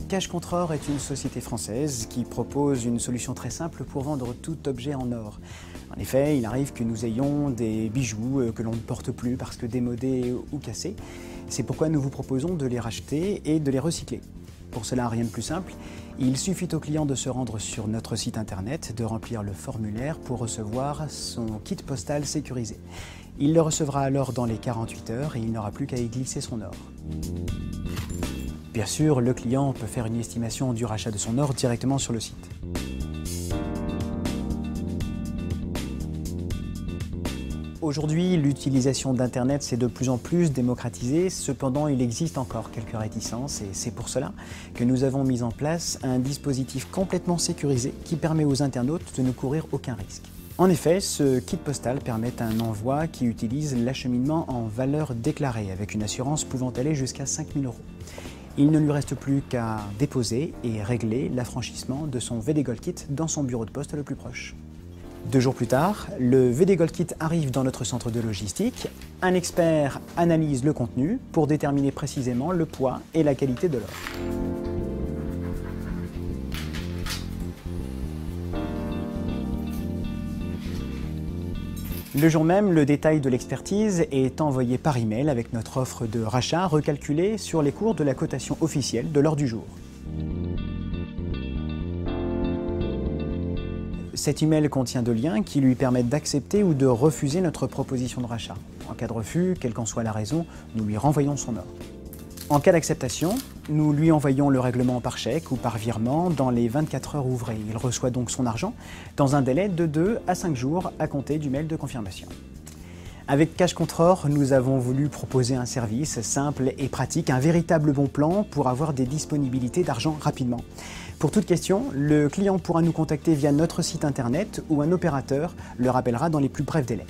Cash Contre Or est une société française qui propose une solution très simple pour vendre tout objet en or. En effet, il arrive que nous ayons des bijoux que l'on ne porte plus parce que démodés ou cassés. C'est pourquoi nous vous proposons de les racheter et de les recycler. Pour cela, rien de plus simple, il suffit au client de se rendre sur notre site internet, de remplir le formulaire pour recevoir son kit postal sécurisé. Il le recevra alors dans les 48 heures et il n'aura plus qu'à y glisser son or. Bien sûr, le client peut faire une estimation du rachat de son or directement sur le site. Aujourd'hui, l'utilisation d'Internet s'est de plus en plus démocratisée, cependant il existe encore quelques réticences et c'est pour cela que nous avons mis en place un dispositif complètement sécurisé qui permet aux internautes de ne courir aucun risque. En effet, ce kit postal permet un envoi qui utilise l'acheminement en valeur déclarée avec une assurance pouvant aller jusqu'à 5 000 €. Il ne lui reste plus qu'à déposer et régler l'affranchissement de son VD Gold Kit dans son bureau de poste le plus proche. 2 jours plus tard, le VD Gold Kit arrive dans notre centre de logistique. Un expert analyse le contenu pour déterminer précisément le poids et la qualité de l'or. Le jour même, le détail de l'expertise est envoyé par email avec notre offre de rachat recalculée sur les cours de la cotation officielle de l'or du jour. Cet email contient 2 liens qui lui permettent d'accepter ou de refuser notre proposition de rachat. En cas de refus, quelle qu'en soit la raison, nous lui renvoyons son or. En cas d'acceptation, nous lui envoyons le règlement par chèque ou par virement dans les 24 heures ouvrées. Il reçoit donc son argent dans un délai de 2 à 5 jours à compter du mail de confirmation. Avec Cash Contre Or, nous avons voulu proposer un service simple et pratique, un véritable bon plan pour avoir des disponibilités d'argent rapidement. Pour toute question, le client pourra nous contacter via notre site internet ou un opérateur le rappellera dans les plus brefs délais.